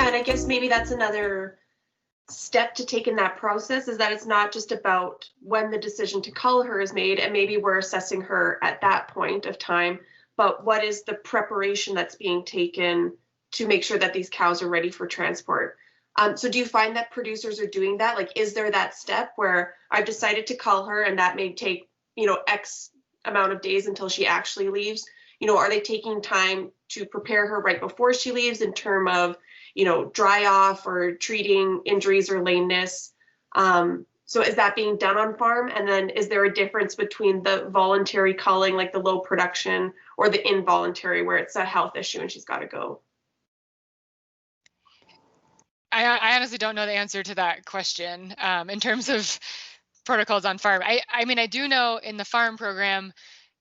Yeah, and I guess maybe that's another step to take in that process, is that it's not just about when the decision to cull her is made, and maybe we're assessing her at that point of time, but what is the preparation that's being taken to make sure that these cows are ready for transport. So do you find that producers are doing that? Like, is there that step where I've decided to cull her and that may take, X amount of days until she actually leaves? Are they taking time to prepare her right before she leaves in terms of, dry off or treating injuries or lameness? So is that being done on farm? And then is there a difference between the voluntary culling, like the low production, or the involuntary where it's a health issue and she's got to go? I honestly don't know the answer to that question in terms of protocols on farm. I mean, I do know in the farm program,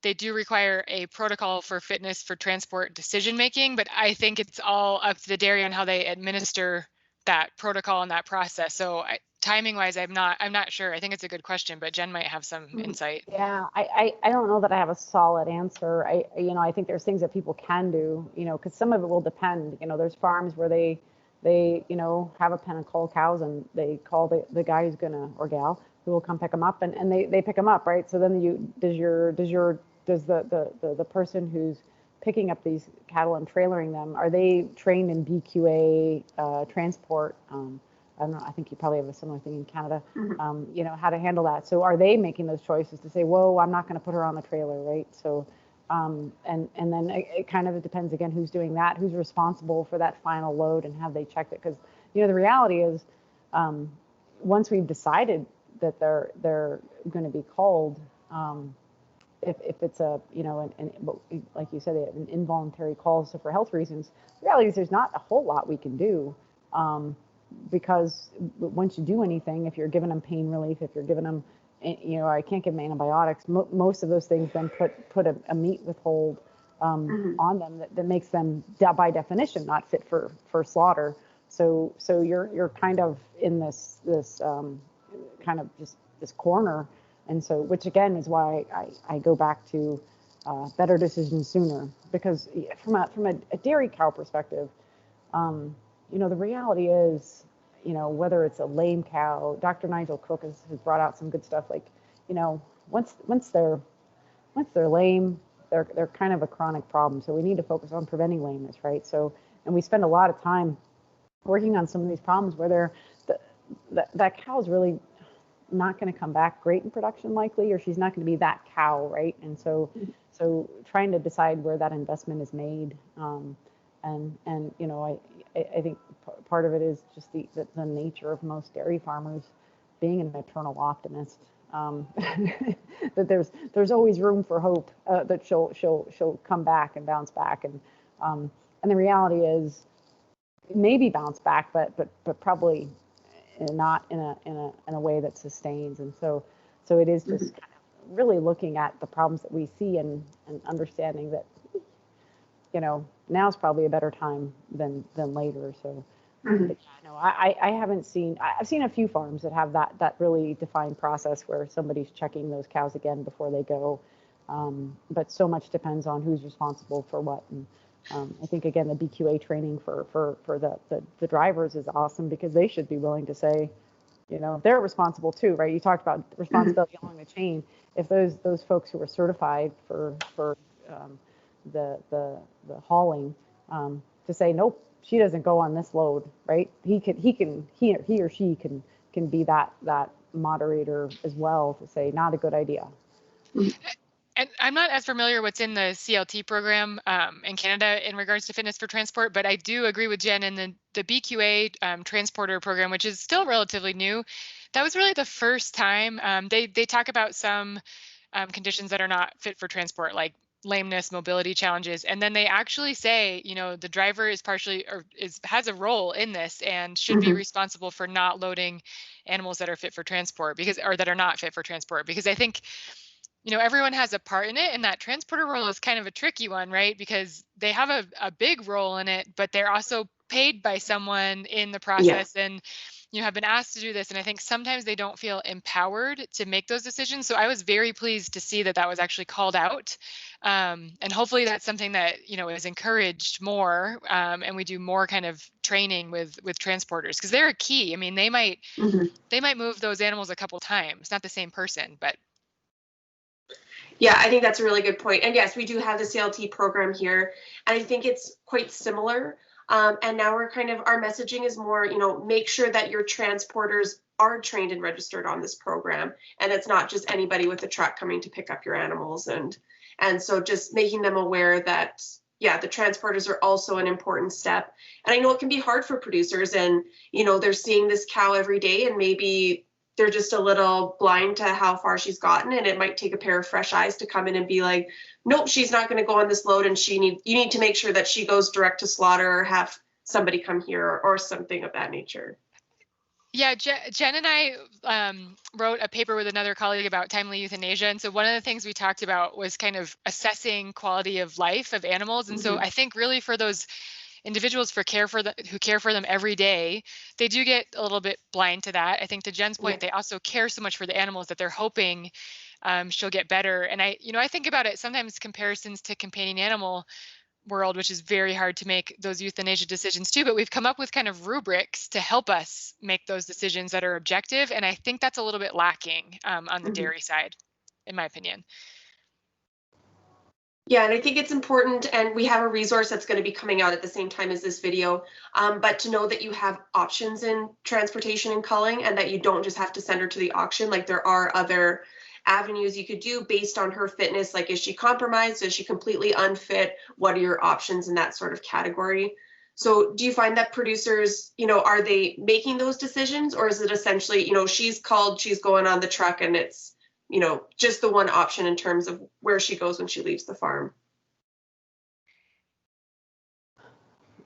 they do require a protocol for fitness for transport decision making, but I think it's all up to the dairy on how they administer that protocol and that process. So timing wise, I'm not sure. I think it's a good question, but Jen might have some insight. Yeah, I don't know that I have a solid answer. I think there's things that people can do, because some of it will depend. There's farms where they have a pen and cull cows, and they call the guy who's gonna, or gal, who will come pick them up, and they pick them up, right? So then does the person who's picking up these cattle and trailering them, are they trained in BQA transport? I don't know, I think you probably have a similar thing in Canada, how to handle that. So are they making those choices to say, whoa, I'm not going to put her on the trailer, right? So, and then it kind of depends again who's doing that, who's responsible for that final load, and have they checked it? Because the reality is, once we've decided that they're going to be culled, if it's a like you said, an involuntary cull, so for health reasons, the reality is there's not a whole lot we can do. Because once you do anything, if you're giving them pain relief, if you're giving them, I can't give them antibiotics. Most of those things then put a meat withhold on them that makes them, by definition, not fit for slaughter. So you're kind of in this kind of just this corner, and so, which again is why I go back to better decisions sooner, because from a dairy cow perspective, the reality is, whether it's a lame cow, Dr. Nigel Cook has brought out some good stuff. Like, once they're lame, they're kind of a chronic problem. So we need to focus on preventing lameness, right? So, and we spend a lot of time working on some of these problems where that cow's really not going to come back great in production, likely, or she's not going to be that cow, right? And so trying to decide where that investment is made. I think part of it is just the nature of most dairy farmers being an eternal optimist. That there's always room for hope that she'll come back and bounce back, and the reality is maybe bounce back, but probably not in a way that sustains. And so it is just kind of really looking at the problems that we see and understanding that now's probably a better time than later. So, I haven't seen. I've seen a few farms that have that really defined process where somebody's checking those cows again before they go. But so much depends on who's responsible for what. And I think again the BQA training for the drivers is awesome, because they should be willing to say, they're responsible too, right? You talked about responsibility along the chain. If those folks who are certified for the hauling, to say, nope, she doesn't go on this load, right? He or she can be that moderator as well, to say, not a good idea. And I'm not as familiar what's in the CLT program in Canada in regards to fitness for transport, but I do agree with Jen in the BQA transporter program, which is still relatively new. That was really the first time they talk about some conditions that are not fit for transport, like lameness, mobility challenges, and then they actually say, the driver is partially has a role in this and should be responsible for not loading animals that are fit for transport, or that are not fit for transport, because I think everyone has a part in it, and that transporter role is kind of a tricky one, right? Because they have a big role in it, but they're also paid by someone in the process. Yeah. have been asked to do this, and I think sometimes they don't feel empowered to make those decisions. So I was very pleased to see that that was actually called out, and hopefully that's something that is encouraged more, and we do more kind of training with transporters, because they're a key. I mean, they might move those animals a couple times, not the same person, but. Yeah, I think that's a really good point. And yes, we do have the CLT program here, and I think it's quite similar. And now we're our messaging is more, make sure that your transporters are trained and registered on this program, and it's not just anybody with a truck coming to pick up your animals. And so just making them aware that, yeah, the transporters are also an important step. And I know it can be hard for producers, and, they're seeing this cow every day, and maybe they're just a little blind to how far she's gotten, and it might take a pair of fresh eyes to come in and be like, nope, she's not going to go on this load, and you need to make sure that she goes direct to slaughter, or have somebody come here, or something of that nature. Yeah, Jen and I wrote a paper with another colleague about timely euthanasia. And so one of the things we talked about was kind of assessing quality of life of animals. And so I think really for those individuals who care for them every day, they do get a little bit blind to that. I think to Jen's point, they also care so much for the animals that they're hoping she'll get better. And I think about it sometimes comparisons to companion animal world, which is very hard to make those euthanasia decisions too, but we've come up with kind of rubrics to help us make those decisions that are objective. And I think that's a little bit lacking on the dairy side, in my opinion. Yeah, and I think it's important, and we have a resource that's going to be coming out at the same time as this video, but to know that you have options in transportation and culling, and that you don't just have to send her to the auction. Like, there are other avenues you could do based on her fitness. Like, is she compromised? Is she completely unfit? What are your options in that sort of category? So do you find that producers, are they making those decisions, or is it essentially, she's called, she's going on the truck, and it's, just the one option in terms of where she goes when she leaves the farm?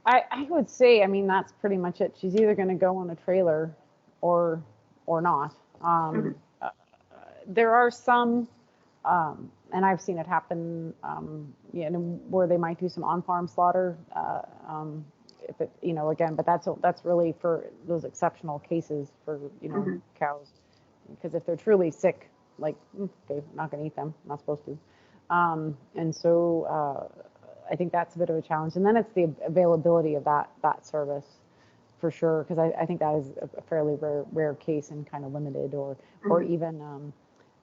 I would say, I mean, that's pretty much it. She's either going to go on a trailer or not. There are some, and I've seen it happen, where they might do some on-farm slaughter, if it, again, but that's really for those exceptional cases for, cows, because if they're truly sick, like, okay, not going to eat them, not supposed to. And so I think that's a bit of a challenge. And then it's the availability of that service, for sure, because I think that is a fairly rare case and kind of limited, or even,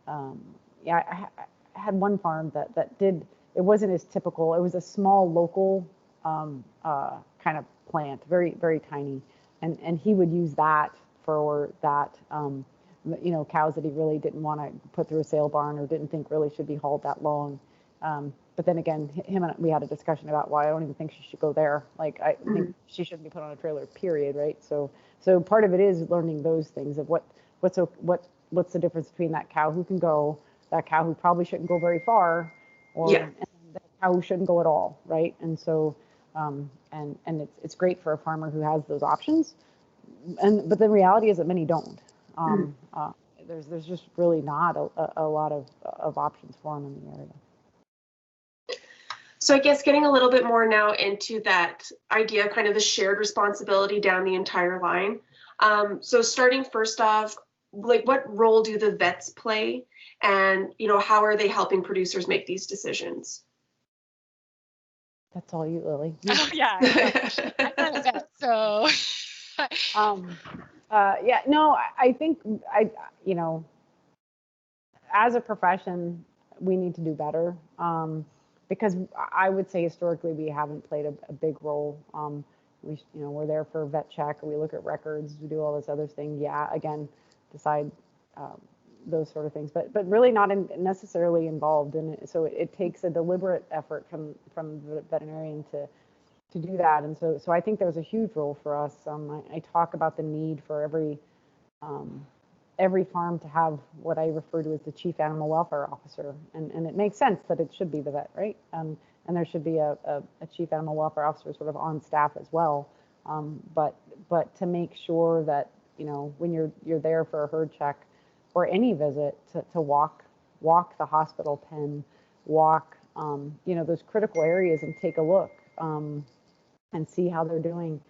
I had one farm that did, it wasn't as typical. It was a small local kind of plant, very, very tiny. And he would use that for that, cows that he really didn't want to put through a sale barn, or didn't think really should be hauled that long. But then again, him and we had a discussion about why I don't even think she should go there. Like, I think she shouldn't be put on a trailer, period, right? So part of it is learning those things of what's the difference between that cow who can go, that cow who probably shouldn't go very far, or and that cow who shouldn't go at all, right? And so and it's great for a farmer who has those options, but the reality is that many don't. There's just really not a lot of options for them in the area. So I guess getting a little bit more now into that idea of kind of the shared responsibility down the entire line. So starting first off, like, what role do the vets play, and how are they helping producers make these decisions? That's all you, Lily. Oh yeah, I'm not a vet, so. I think as a profession, we need to do better, because I would say historically we haven't played a big role. We're there for vet check, we look at records, we do all this other thing. Yeah, again, decide those sort of things, but really not necessarily involved in it. So it takes a deliberate effort from the veterinarian to do that. And so I think there's a huge role for us. I talk about the need for every farm to have what I refer to as the chief animal welfare officer, and it makes sense that it should be the vet, right? And there should be a chief animal welfare officer sort of on staff as well. But to make sure that when you're there for a herd check or any visit, to walk the hospital pen, walk those critical areas and take a look, and see how they're doing.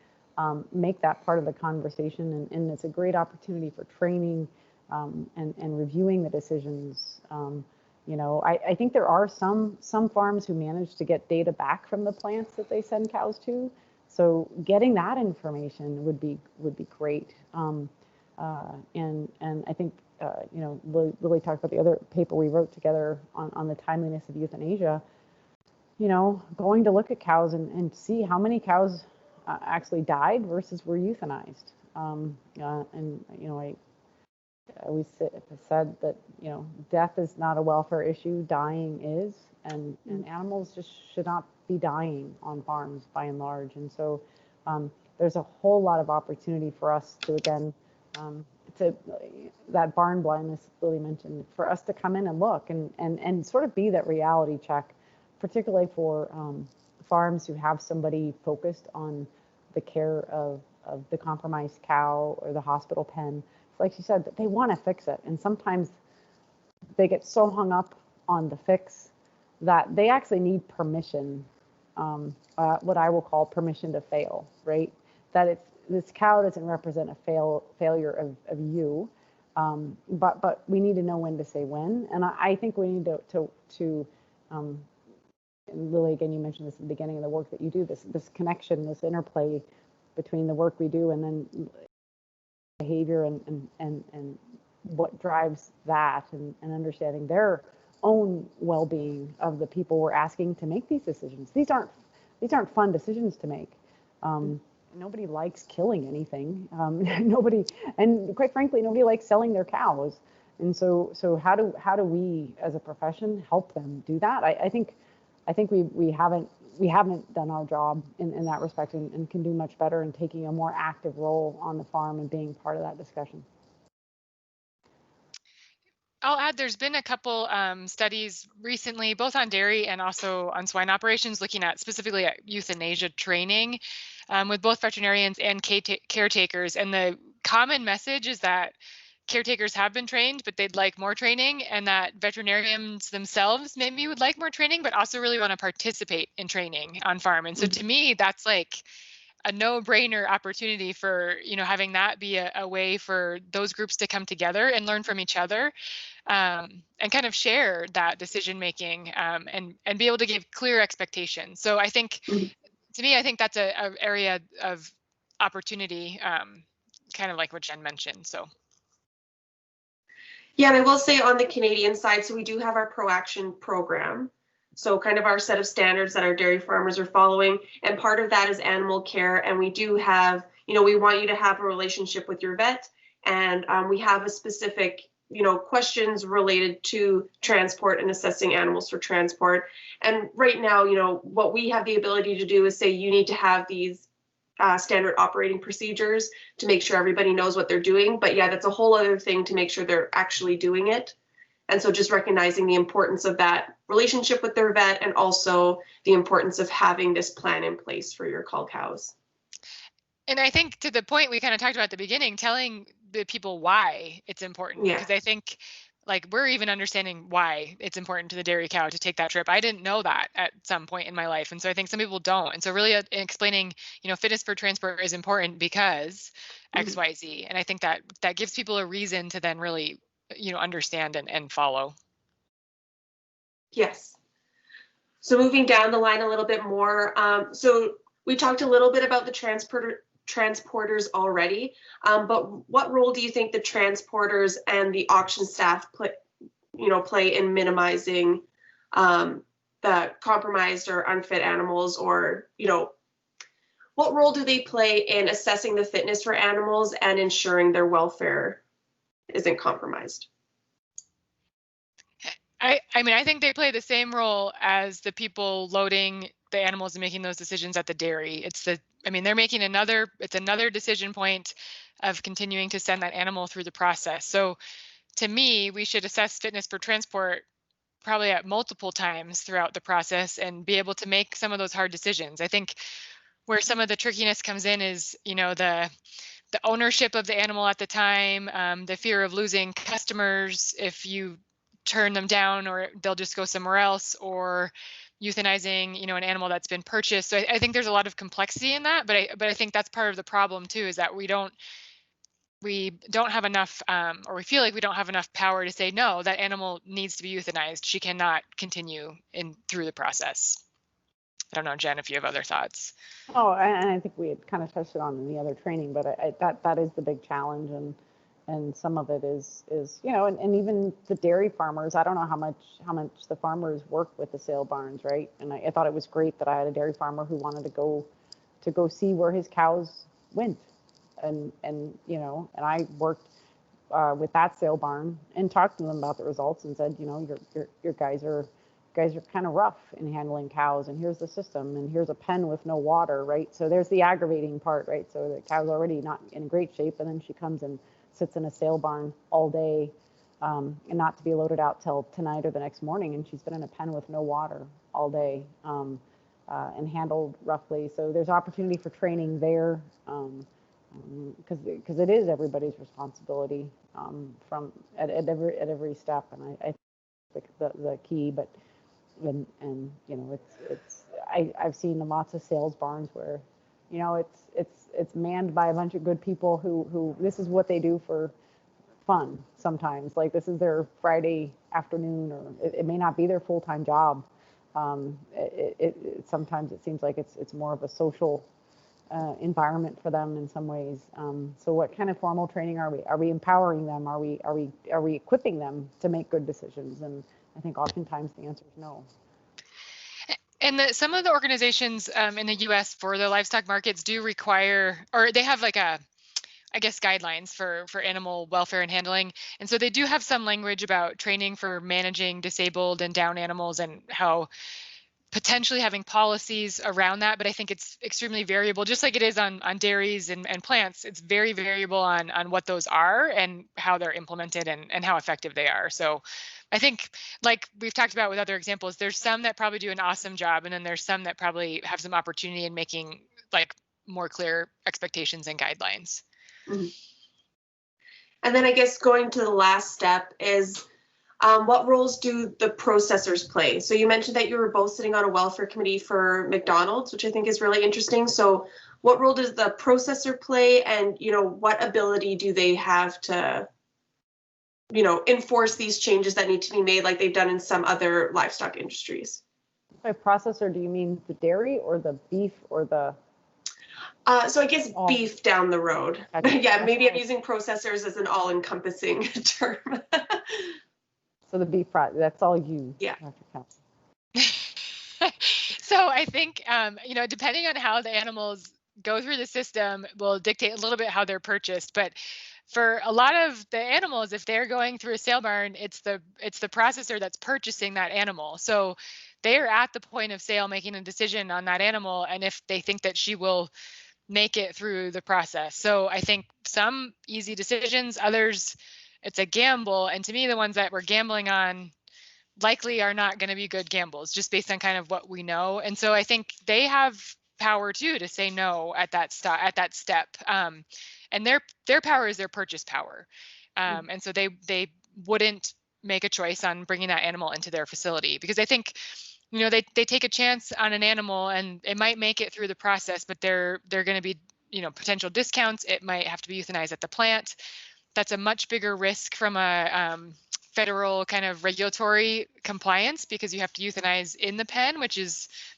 make that part of the conversation. And it's a great opportunity for training and reviewing the decisions. You know, I think there are some farms who manage to get data back from the plants that they send cows to. So getting that information would be great. And I think you know, Lily talked about the other paper we wrote together on the timeliness of euthanasia. You know, going to look at cows and see how many cows actually died versus were euthanized. And you know, I always said that, you know, death is not a welfare issue, dying is, and animals just should not be dying on farms by and large. And so there's a whole lot of opportunity for us to, again, to that barn blindness Lily mentioned, for us to come in and look and sort of be that reality check, particularly for farms who have somebody focused on the care of the compromised cow or the hospital pen. Like she said, they want to fix it. And sometimes they get so hung up on the fix that they actually need permission, what I will call permission to fail, right? That this cow doesn't represent a failure of you, but we need to know when to say when. And I think we need to and Lily, again, you mentioned this at the beginning of the work that you do, this connection, this interplay between the work we do and then behavior and what drives that, and understanding their own well-being of the people we're asking to make these decisions. These aren't fun decisions to make. Nobody likes killing anything. Nobody, and quite frankly, nobody likes selling their cows. And so how do we as a profession help them do that? I think we haven't done our job in that respect, and can do much better in taking a more active role on the farm and being part of that discussion. I'll add, there's been a couple studies recently, both on dairy and also on swine operations, looking at specifically at euthanasia training with both veterinarians and caretakers. And the common message is that caretakers have been trained, but they'd like more training, and that veterinarians themselves maybe would like more training, but also really want to participate in training on farm. And so to me, that's like a no-brainer opportunity for, you know, having that be a way for those groups to come together and learn from each other, and kind of share that decision making, and be able to give clear expectations. So I think, to me, I think that's a area of opportunity, kind of like what Jen mentioned. So. Yeah, and I will say on the Canadian side, so we do have our ProAction program. So kind of our set of standards that our dairy farmers are following. And part of that is animal care. And we do have, you know, we want you to have a relationship with your vet. And we have a specific, you know, questions related to transport and assessing animals for transport. And right now, you know, what we have the ability to do is say you need to have these standard operating procedures to make sure everybody knows what they're doing. But yeah, that's a whole other thing to make sure they're actually doing it. And so just recognizing the importance of that relationship with their vet, and also the importance of having this plan in place for your cull cows. And I think, to the point we kind of talked about at the beginning, telling the people why it's important, because I think, like, we're even understanding why it's important to the dairy cow to take that trip. I didn't know that at some point in my life. And so I think some people don't. And so really explaining, you know, fitness for transport is important because X, Y, Z. And I think that gives people a reason to then really, you know, understand and follow. Yes. So moving down the line a little bit more. So we talked a little bit about the transporters already, but what role do you think the transporters and the auction staff play in minimizing the compromised or unfit animals, or, you know, what role do they play in assessing the fitness for animals and ensuring their welfare isn't compromised? I mean, I think they play the same role as the people loading the animals and making those decisions at the dairy. They're making another decision point of continuing to send that animal through the process. So to me, we should assess fitness for transport probably at multiple times throughout the process and be able to make some of those hard decisions. I think where some of the trickiness comes in is, you know, the ownership of the animal at the time, the fear of losing customers if you turn them down, or they'll just go somewhere else, or euthanizing, an animal that's been purchased. So I think there's a lot of complexity in that, but I think that's part of the problem too, is that we don't have enough, or we feel like we don't have enough power to say, no, that animal needs to be euthanized. She cannot continue through the process. I don't know, Jen, if you have other thoughts. Oh, and I think we had kind of touched it on in the other training, but that is the big challenge, and some of it is and even the dairy farmers. I don't know how much the farmers work with the sale barns, right? And I thought it was great that I had a dairy farmer who wanted to go see where his cows went, and I worked with that sale barn and talked to them about the results and said, your guys are kind of rough in handling cows, and here's the system, and here's a pen with no water, right? So there's the aggravating part, right? So the cow's already not in great shape, and then she comes and sits in a sale barn all day, and not to be loaded out till tonight or the next morning, and she's been in a pen with no water all day, and handled roughly. So there's opportunity for training there, because it is everybody's responsibility, from at every step, and I think the key. But I've seen lots of sales barns where it's manned by a bunch of good people who this is what they do for fun sometimes. Like, this is their Friday afternoon, or it may not be their full-time job. Sometimes it seems like it's more of a social environment for them in some ways. So what kind of formal training are we? Are we empowering them? Are we equipping them to make good decisions? And I think oftentimes the answer is no. And some of the organizations in the U.S. for the livestock markets do require, or they have like guidelines for animal welfare and handling. And so they do have some language about training for managing disabled and down animals, and how potentially having policies around that. But I think it's extremely variable, just like it is on dairies and plants. It's very variable on what those are and how they're implemented and how effective they are. So I think, like we've talked about with other examples, there's some that probably do an awesome job, and then there's some that probably have some opportunity in making like more clear expectations and guidelines. Mm-hmm. And then I guess going to the last step is, what roles do the processors play? So you mentioned that you were both sitting on a welfare committee for McDonald's, which I think is really interesting. So what role does the processor play, and what ability do they have to enforce these changes that need to be made, like they've done in some other livestock industries? By processor, do you mean the dairy or the beef or the? So I guess beef down the road. Yeah, maybe I'm using processors as an all-encompassing term. So the beef fry, that's all you. Yeah. So I think, depending on how the animals go through the system will dictate a little bit how they're purchased. But for a lot of the animals, if they're going through a sale barn, it's the processor that's purchasing that animal. So they're at the point of sale making a decision on that animal, and if they think that she will make it through the process. So I think some easy decisions, others it's a gamble. And to me, the ones that we're gambling on likely are not going to be good gambles, just based on kind of what we know. And so I think they have power too to say no at that step. And their power is their purchase power. And so they wouldn't make a choice on bringing that animal into their facility, because I think, they take a chance on an animal and it might make it through the process, but they're going to be, potential discounts. It might have to be euthanized at the plant. That's a much bigger risk from a federal kind of regulatory compliance, because you have to euthanize in the pen, which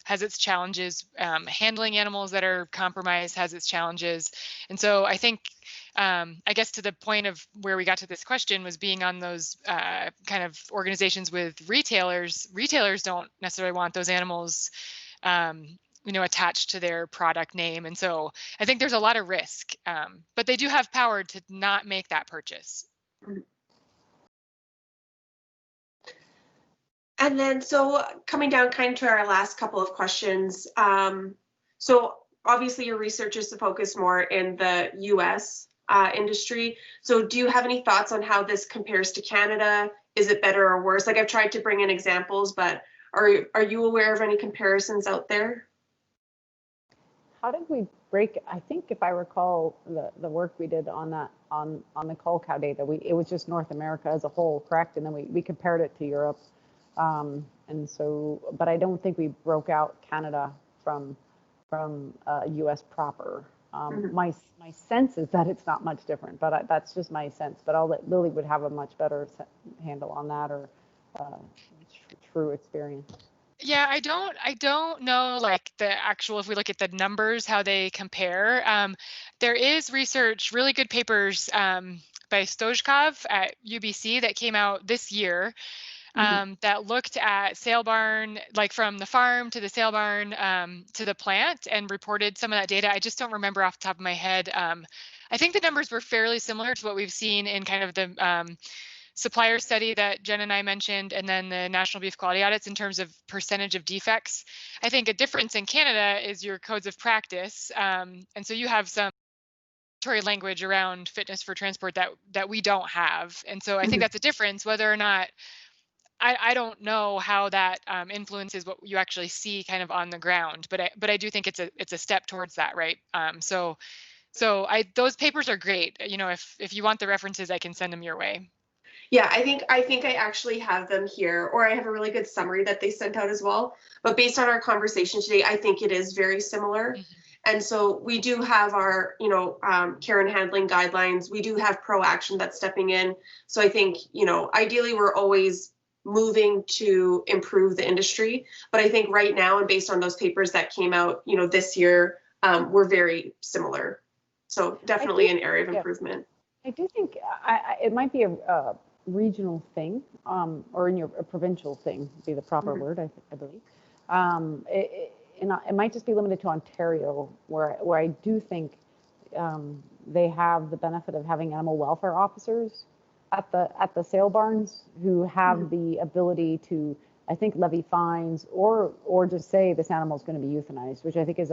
has its challenges. Handling animals that are compromised has its challenges. And so I think, I guess to the point of where we got to this question was being on those kind of organizations with retailers. Retailers don't necessarily want those animals attached to their product name. And so I think there's a lot of risk, but they do have power to not make that purchase. And then, so coming down kind of to our last couple of questions. So obviously your research is to focus more in the US industry. So do you have any thoughts on how this compares to Canada? Is it better or worse? Like, I've tried to bring in examples, but are you aware of any comparisons out there? How did we break? I think if I recall the work we did on that on the Cull cow data, it was just North America as a whole, correct? And then we compared it to Europe, and And so, but I don't think we broke out Canada from US proper. My sense is that it's not much different, but that's just my sense. But I'll let Lily would have a much better handle on that, or true experience. Yeah, I don't know, like, the actual, if we look at the numbers, how they compare. There is research, really good papers by Stojkov at UBC that came out this year that looked at sale barn, like from the farm to the sale barn to the plant, and reported some of that data. I just don't remember off the top of my head. I think the numbers were fairly similar to what we've seen in kind of the supplier study that Jen and I mentioned, and then the National Beef Quality Audits in terms of percentage of defects. I think a difference in Canada is your codes of practice. And so you have some language around fitness for transport that we don't have. And so I think that's a difference. Whether or not, I don't know how that influences what you actually see kind of on the ground, but I do think it's a step towards that, right? So those papers are great. You know, if you want the references, I can send them your way. Yeah, I think I actually have them here, or I have a really good summary that they sent out as well. But based on our conversation today, I think it is very similar. And so we do have our, care and handling guidelines. We do have pro action that's stepping in. So I think, ideally we're always moving to improve the industry. But I think right now, and based on those papers that came out, this year, we're very similar. So definitely an area of improvement. I do think it might be a regional thing, or a provincial thing would be the proper word, I believe. It might just be limited to Ontario, where I do think they have the benefit of having animal welfare officers at the sale barns who have the ability to, I think, levy fines or just say this animal is going to be euthanized, which I think is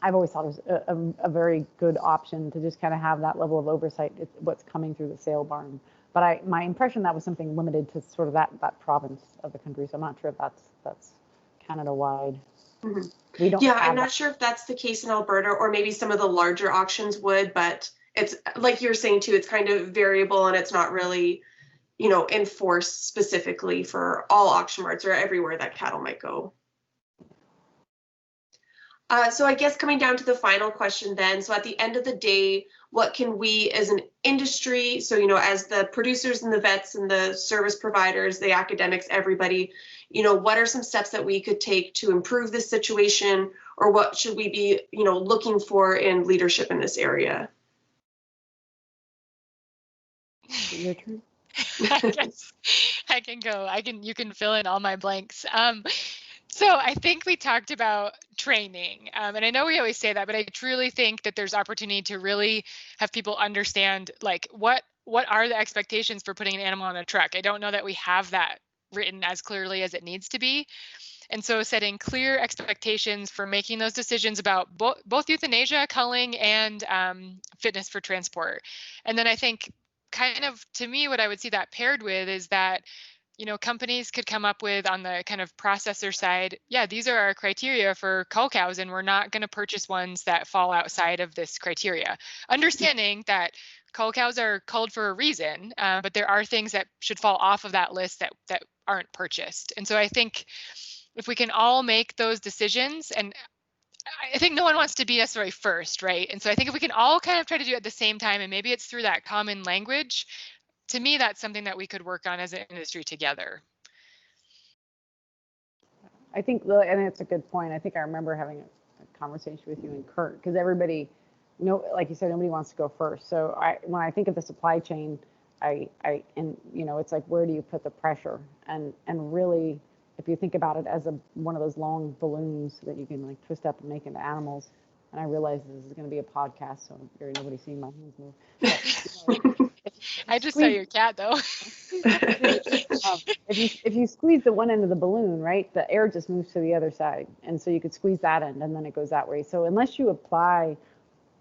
I've always thought it was a very good option to just kind of have that level of oversight, what's coming through the sale barn. But my impression that was something limited to sort of that province of the country. So I'm not sure if that's Canada-wide. We don't. Yeah, I'm not sure if that's the case in Alberta, or maybe some of the larger auctions would, but it's like you're saying too, it's kind of variable, and it's not really, enforced specifically for all auction marts or everywhere that cattle might go. So I guess coming down to the final question then, so at the end of the day, what can we as an industry, so, as the producers and the vets and the service providers, the academics, everybody, what are some steps that we could take to improve this situation, or what should we be, looking for in leadership in this area? Your turn. I can go. You can fill in all my blanks. So I think we talked about training, and I know we always say that, but I truly think that there's opportunity to really have people understand, like, what are the expectations for putting an animal on a truck. I don't know that we have that written as clearly as it needs to be. And so setting clear expectations for making those decisions about both euthanasia, culling, and fitness for transport. And then I think, kind of, to me, what I would see that paired with is that, companies could come up with, on the kind of processor side, yeah, these are our criteria for cull cows, and we're not going to purchase ones that fall outside of this criteria. Understanding that cull cows are culled for a reason, but there are things that should fall off of that list that aren't purchased. And so I think if we can all make those decisions, and I think no one wants to be necessarily first, right? And so I think if we can all kind of try to do it at the same time, and maybe it's through that common language, to me, that's something that we could work on as an industry together. I think, and it's a good point. I think I remember having a conversation with you and Kurt, because everybody, like you said, nobody wants to go first. So when I think of the supply chain, it's like, where do you put the pressure? And really, if you think about it as one of those long balloons that you can like twist up and make into animals. And I realize this is going to be a podcast, so nobody's seeing my hands move. But, I just saw your cat, though. If you squeeze the one end of the balloon, right, the air just moves to the other side. And so you could squeeze that end, and then it goes that way. So unless you apply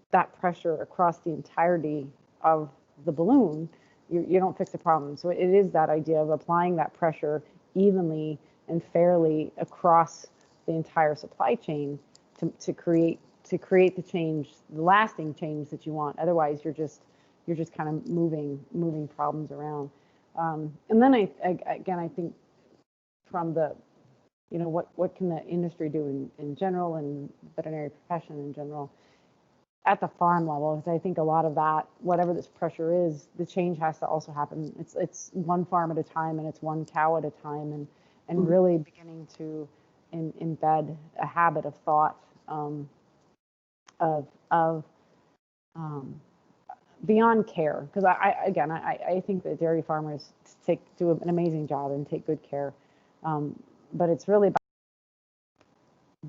that pressure across the entirety of the balloon, you don't fix the problem. So it is that idea of applying that pressure evenly and fairly across the entire supply chain to create the change, the lasting change that you want. Otherwise, you're just kind of moving problems around. And then I think from the, what can the industry do in general and veterinary profession in general at the farm level, because I think a lot of that, whatever this pressure is, the change has to also happen. It's one farm at a time, and it's one cow at a time, and really beginning to embed a habit of thought of beyond care. Because I think that dairy farmers do an amazing job and take good care, but it's really about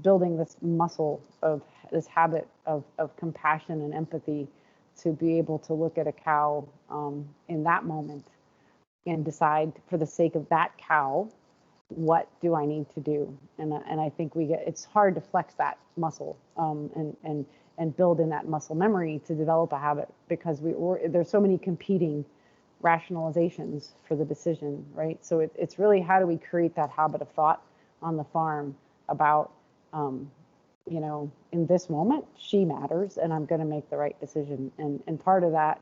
building this muscle of this habit of compassion and empathy to be able to look at a cow in that moment and decide, for the sake of that cow, what do I need to do? And I think it's hard to flex that muscle and build in that muscle memory to develop a habit, because there's so many competing rationalizations for the decision, right? So it's really, how do we create that habit of thought on the farm about, in this moment, she matters, and I'm going to make the right decision. And part of that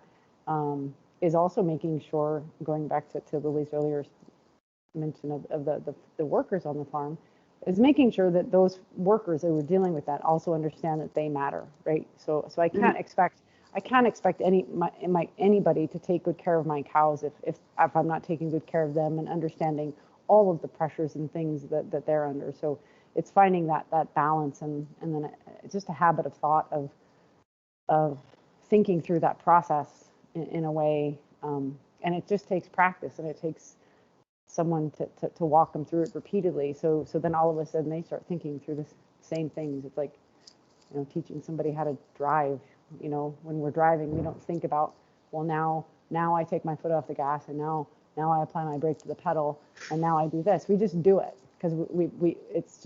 is also making sure, going back to Lily's earlier mention of the workers on the farm, is making sure that those workers that were dealing with that also understand that they matter, right? So I can't expect anybody to take good care of my cows if I'm not taking good care of them and understanding all of the pressures and things that they're under. So it's finding that balance, and then it's just a habit of thought of thinking through that process in a way, and it just takes practice, and it takes someone to walk them through it repeatedly. So then all of a sudden they start thinking through the same things. It's like, teaching somebody how to drive. When we're driving, we don't think about, well, now I take my foot off the gas, and now I apply my brake to the pedal, and now I do this. We just do it, because it's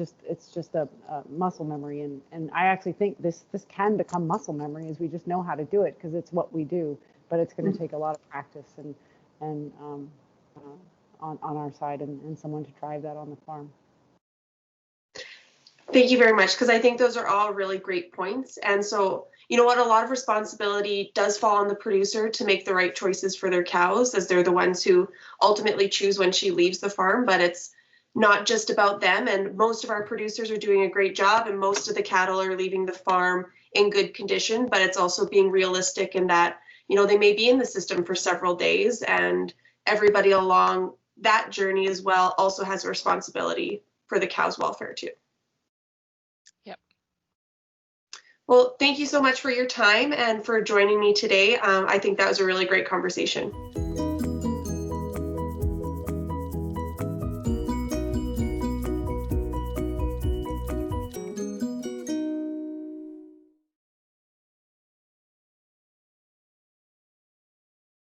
just a muscle memory, and I actually think this can become muscle memory, as we just know how to do it because it's what we do. But it's going to take a lot of practice and on our side, and someone to drive that on the farm. Thank you very much, because I think those are all really great points. And so, you know what, a lot of responsibility does fall on the producer to make the right choices for their cows, as they're the ones who ultimately choose when she leaves the farm. But it's not just about them, and most of our producers are doing a great job, and most of the cattle are leaving the farm in good condition. But it's also being realistic in that, they may be in the system for several days, and everybody along that journey as well also has a responsibility for the cow's welfare too. Yep. Well, thank you so much for your time and for joining me today. I think that was a really great conversation.